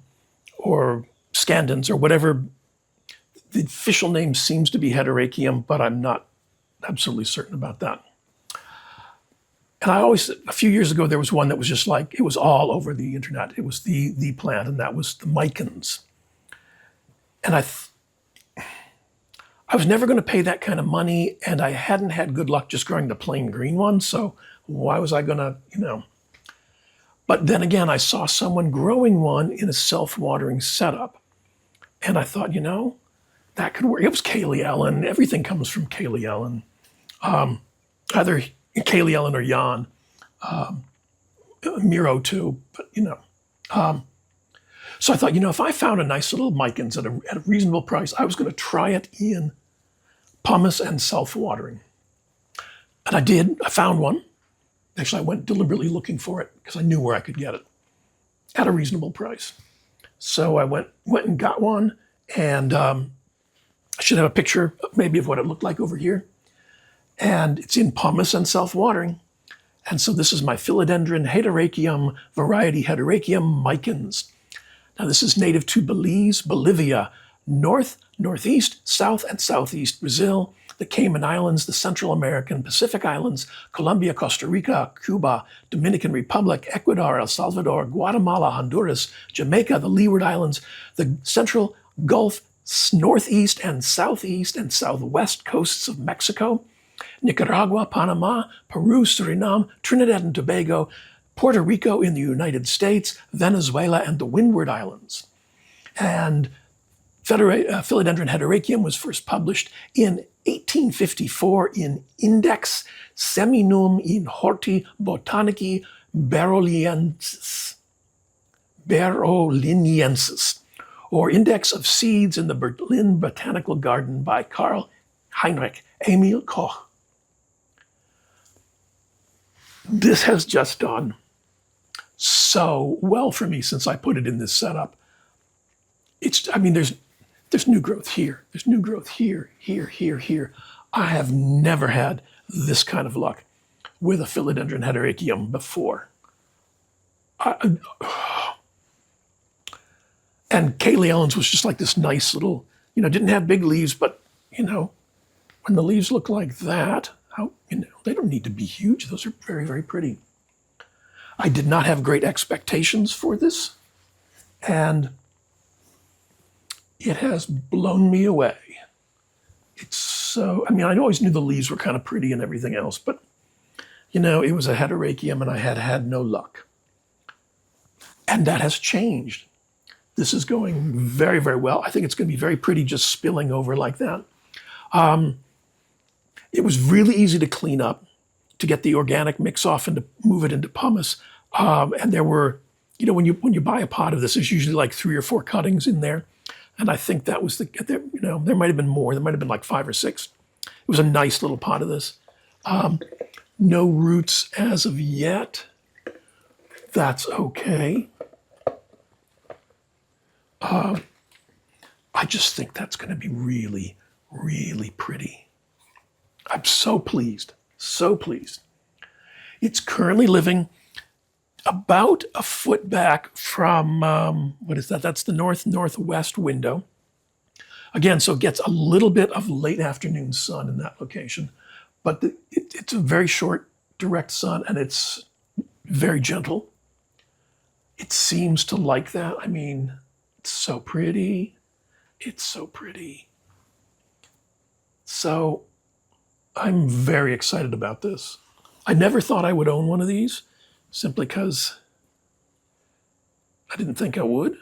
or scandens, or whatever. The official name seems to be hederaceum, but I'm not absolutely certain about that. And a few years ago, there was one that was just like, it was all over the internet. It was the plant, and that was the Micans. And I was never going to pay that kind of money, and I hadn't had good luck just growing the plain green one, so why was I going to, But then again, I saw someone growing one in a self-watering setup, and I thought, that could work. It was Kaylee Ellen. Everything comes from Kaylee Ellen. Either Kaylee Ellen or Jan. Miro too, but So I thought, if I found a nice little Micans at a reasonable price, I was going to try it in pumice and self-watering. And I did. I found one. Actually, I went deliberately looking for it because I knew where I could get it at a reasonable price. So I went and got one, and I should have a picture maybe of what it looked like over here. And it's in pumice and self-watering. And so this is my Philodendron hederaceum variety hederaceum Micans. Now this is native to Belize, Bolivia, North, Northeast, South, and Southeast Brazil, the Cayman Islands, the Central American Pacific Islands, Colombia, Costa Rica, Cuba, Dominican Republic, Ecuador, El Salvador, Guatemala, Honduras, Jamaica, the Leeward Islands, the Central Gulf, Northeast and Southwest coasts of Mexico, Nicaragua, Panama, Peru, Suriname, Trinidad and Tobago, Puerto Rico in the United States, Venezuela, and the Windward Islands. And Philodendron hederaceum was first published in 1854 in Index Seminum in Horti Botanici Beroliniensis, or Index of Seeds in the Berlin Botanical Garden by Karl Heinrich Emil Koch. This has just done so well for me since I put it in this setup. There's new growth here. There's new growth here, here. I have never had this kind of luck with a Philodendron hederaceum before. And Kaylee Ellen's was just like this nice little, didn't have big leaves, but, when the leaves look like that, they don't need to be huge. Those are very, very pretty. I did not have great expectations for this, and it has blown me away. It's so, I always knew the leaves were kind of pretty and everything else, but, it was a hederaceum and I had no luck. And that has changed. This is going very, very well. I think it's going to be very pretty just spilling over like that. It was really easy to clean up, to get the organic mix off and to move it into pumice. And there were, when you buy a pot of this, there's usually like 3 or 4 cuttings in there. And I think that was there might have been more. There might have been like 5 or 6. It was a nice little pot of this. No roots as of yet. That's okay. I just think that's going to be really, really pretty. I'm so pleased, so pleased. It's currently living about a foot back from, what is that? That's the northwest window. Again, so it gets a little bit of late afternoon sun in that location, but it's a very short, direct sun, and it's very gentle. It seems to like that. It's so pretty. It's so pretty. So I'm very excited about this. I never thought I would own one of these, simply because I didn't think I would.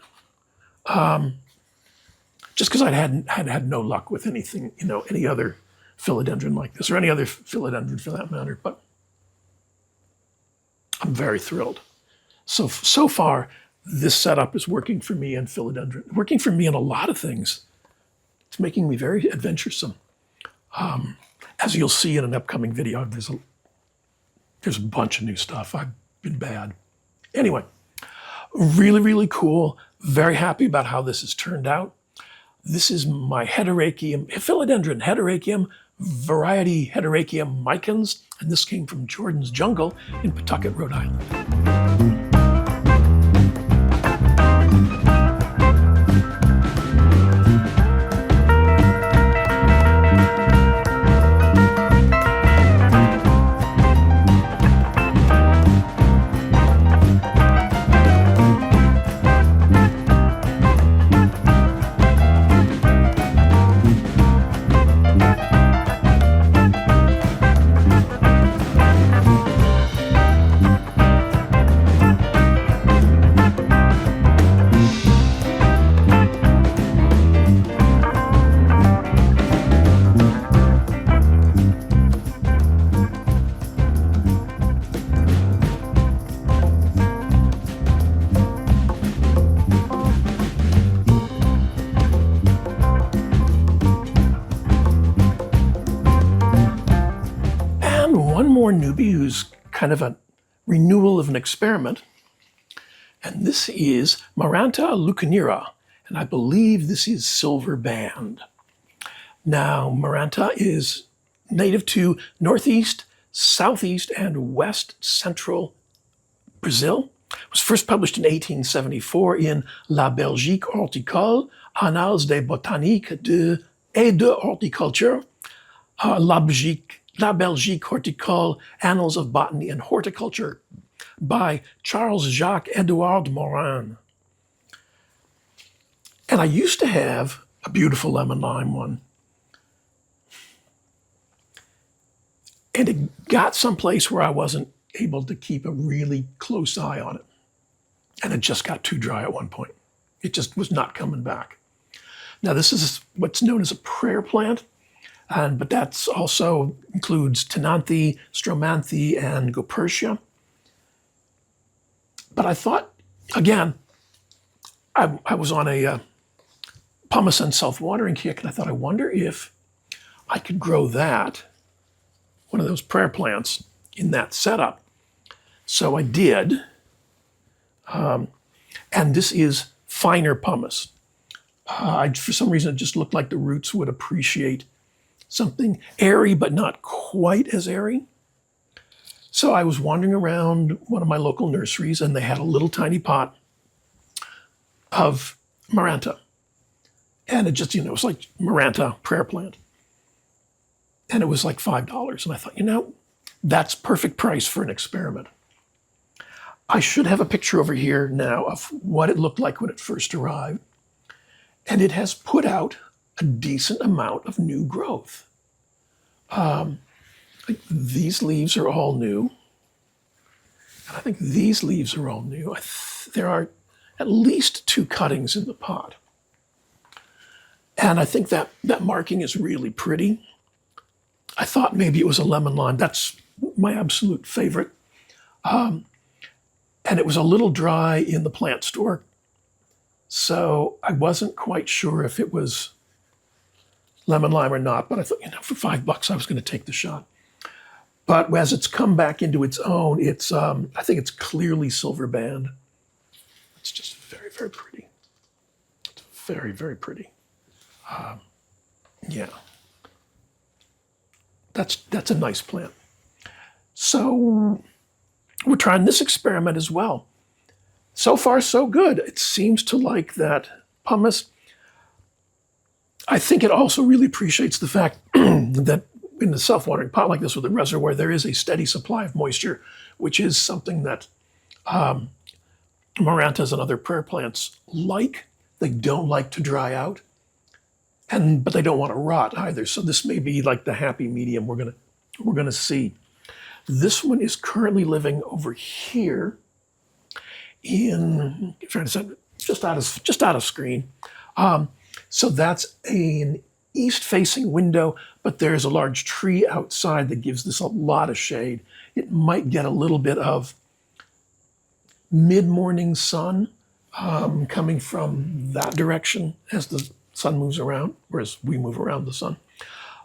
Just because I had no luck with anything, any other philodendron like this, or any other philodendron for that matter, but I'm very thrilled. So far, this setup is working for me and philodendron, working for me in a lot of things. It's making me very adventuresome. As you'll see in an upcoming video, there's a bunch of new stuff. I've been bad. Anyway, Really, really cool. Very happy about how this has turned out. This is my hederaceum, Philodendron hederaceum, variety hederaceum Micans, and this came from Jordan's Jungle in Pawtucket, Rhode Island. One more newbie who's kind of a renewal of an experiment, and this is Maranta leuconeura, and I believe this is silver band. Now, Maranta is native to northeast, southeast, and west central Brazil. It was first published in 1874 in La Belgique horticole, Annales de botanique et de horticulture, La Belgique horticole, Annals of Botany and Horticulture by Charles-Jacques-Édouard Morin. And I used to have a beautiful lemon lime one. And it got someplace where I wasn't able to keep a really close eye on it. And it just got too dry at one point. It just was not coming back. Now, this is what's known as a prayer plant. But that's also includes Tenanthe, Stromanthe, and Gopertia. But I thought, again, I was on a pumice and self-watering kick, and I thought, I wonder if I could grow that, one of those prayer plants, in that setup. So I did. And this is finer pumice. For some reason, it just looked like the roots would appreciate something airy, but not quite as airy. So I was wandering around one of my local nurseries, and they had a little tiny pot of Maranta. And it just, it was like Maranta prayer plant. And it was like $5. And I thought, that's perfect price for an experiment. I should have a picture over here now of what it looked like when it first arrived. And it has put out a decent amount of new growth. These leaves are all new. And I think these leaves are all new. There are at least 2 cuttings in the pot. And I think that marking is really pretty. I thought maybe it was a lemon lime. That's my absolute favorite. And it was a little dry in the plant store. So I wasn't quite sure if it was lemon lime or not, but I thought, for $5 I was going to take the shot. But as it's come back into its own, it's I think it's clearly silver band. It's just very, very pretty. It's very, very pretty. Yeah, that's a nice plant. So we're trying this experiment as well. So far, so good. It seems to like that pumice. I think it also really appreciates the fact that in a self-watering pot like this with a reservoir, there is a steady supply of moisture, which is something that Marantas and other prayer plants like. They don't like to dry out, but they don't want to rot either. So this may be like the happy medium we're gonna see. This one is currently living over here in, trying to say, just out of screen. So that's an east-facing window, but there's a large tree outside that gives this a lot of shade. It might get a little bit of mid-morning sun coming from that direction as the sun moves around, whereas we move around the sun.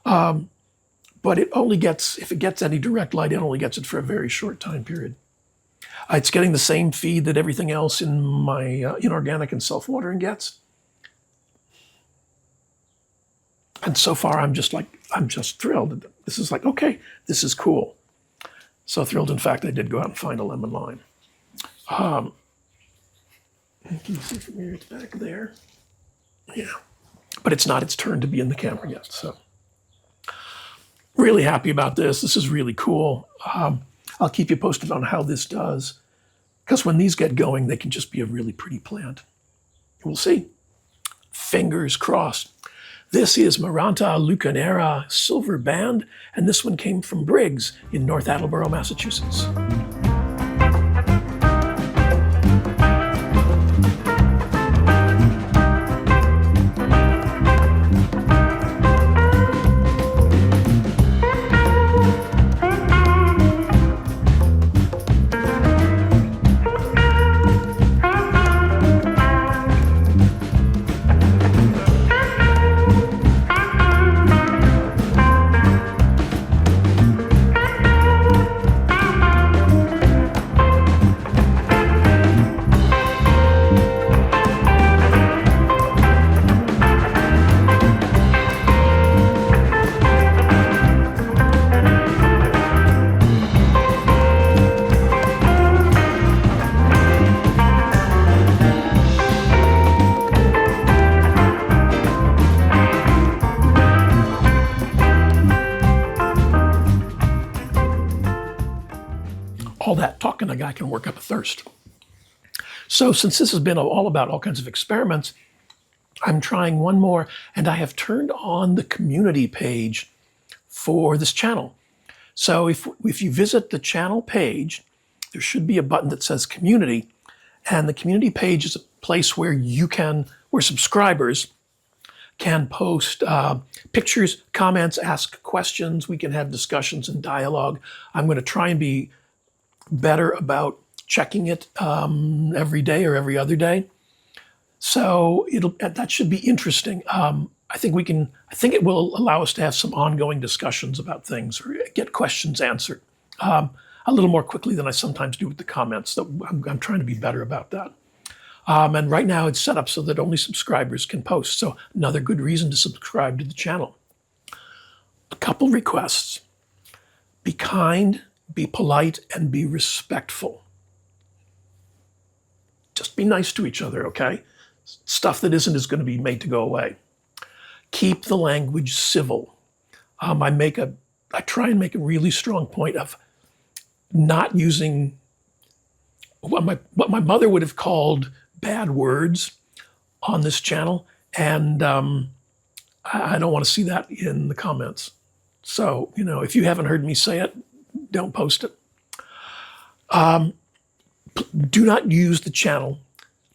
But it only gets, if it gets any direct light, it only gets it for a very short time period. It's getting the same feed that everything else in my inorganic and self-watering gets. And so far, I'm just thrilled. This is like, okay, this is cool. So thrilled, in fact, I did go out and find a lemon lime. Can you see from here? It's back there. Yeah. But it's not its turn to be in the camera yet. So really happy about this. This is really cool. I'll keep you posted on how this does, because when these get going, they can just be a really pretty plant. We'll see. Fingers crossed. This is Maranta leuconeura silver band, and this one came from Briggs in North Attleboro, Massachusetts. All that talking, a guy can work up a thirst. So since this has been all about all kinds of experiments, I'm trying one more, and I have turned on the community page for this channel. So if you visit the channel page, there should be a button that says community, and the community page is a place where where subscribers can post pictures, comments, ask questions. We can have discussions and dialogue. I'm going to try and be better about checking it every day or every other day. So that should be interesting. I think it will allow us to have some ongoing discussions about things or get questions answered a little more quickly than I sometimes do with the comments. So I'm trying to be better about that. And right now it's set up so that only subscribers can post. So another good reason to subscribe to the channel. A couple requests. Be kind, be polite, and be respectful. Just be nice to each other, okay? Stuff that isn't is going to be made to go away. Keep the language civil. I try and make a really strong point of not using what my mother would have called bad words on this channel, and I don't want to see that in the comments. So, if you haven't heard me say it, don't post it. Do not use the channel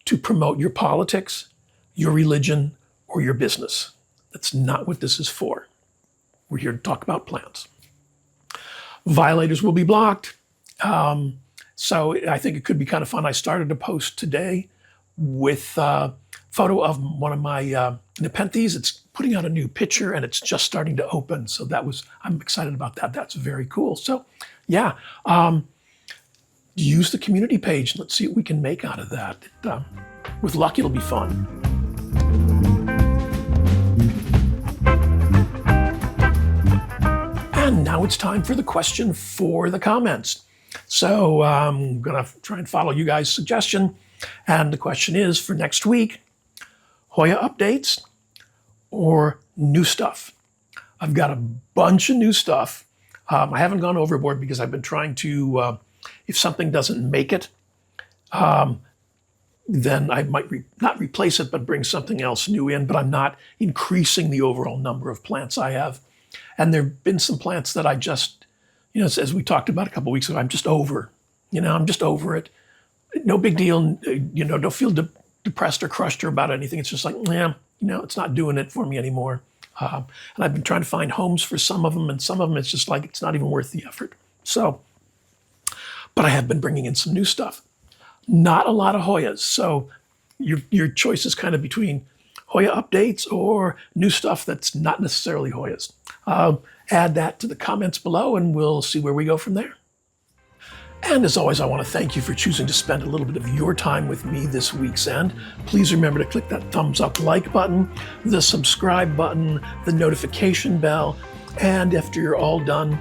to promote your politics, your religion, or your business. That's not what this is for. We're here to talk about plants. Violators will be blocked. So I think it could be kind of fun. I started a post today with a photo of one of my Nepenthes. It's putting out a new picture and it's just starting to open. So I'm excited about that. That's very cool. So yeah, use the community page. Let's see what we can make out of that. With luck, it'll be fun. And now it's time for the question for the comments. So I'm gonna try and follow you guys' suggestion. And the question is for next week, Hoya updates or new stuff? I've got a bunch of new stuff. I haven't gone overboard because I've been trying to, if something doesn't make it, then I might not replace it, but bring something else new in, but I'm not increasing the overall number of plants I have. And there've been some plants that I just, as we talked about a couple of weeks ago, I'm just over. I'm just over it. No big deal. Don't feel depressed or crushed or about anything. It's just like, it's not doing it for me anymore. And I've been trying to find homes for some of them, and some of them it's just like it's not even worth the effort. So, but I have been bringing in some new stuff. Not a lot of Hoyas. So your choice is kind of between Hoya updates or new stuff that's not necessarily Hoyas. Add that to the comments below and we'll see where we go from there. And as always, I want to thank you for choosing to spend a little bit of your time with me this week's end. Please remember to click that thumbs up like button, the subscribe button, the notification bell, and after you're all done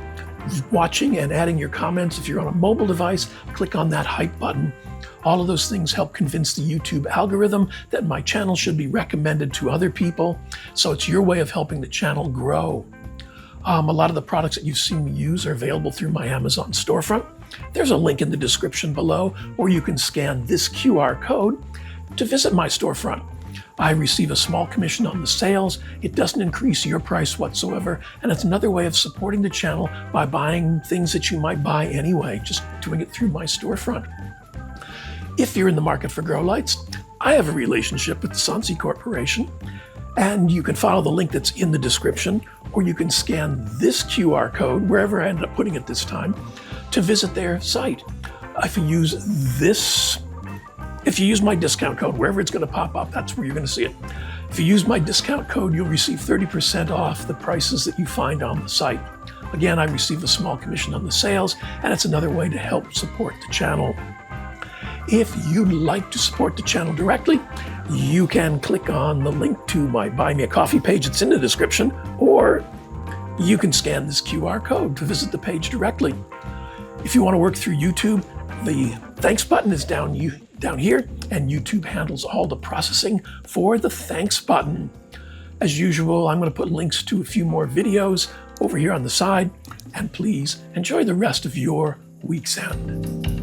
watching and adding your comments, if you're on a mobile device, click on that hype button. All of those things help convince the YouTube algorithm that my channel should be recommended to other people. So it's your way of helping the channel grow. A lot of the products that you've seen me use are available through my Amazon storefront. There's a link in the description below, or you can scan this QR code to visit my storefront. I receive a small commission on the sales. It doesn't increase your price whatsoever, and it's another way of supporting the channel by buying things that you might buy anyway, just doing it through my storefront. If you're in the market for grow lights, I have a relationship with the Sansi Corporation, and you can follow the link that's in the description, or you can scan this QR code, wherever I ended up putting it this time, to visit their site. If you use my discount code, wherever it's going to pop up, that's where you're going to see it. If you use my discount code, you'll receive 30% off the prices that you find on the site. Again, I receive a small commission on the sales, and it's another way to help support the channel. If you'd like to support the channel directly, you can click on the link to my Buy Me a Coffee page that's in the description, or you can scan this QR code to visit the page directly. If you want to work through YouTube, the thanks button is down here, and YouTube handles all the processing for the thanks button. As usual, I'm going to put links to a few more videos over here on the side, and please enjoy the rest of your week's end.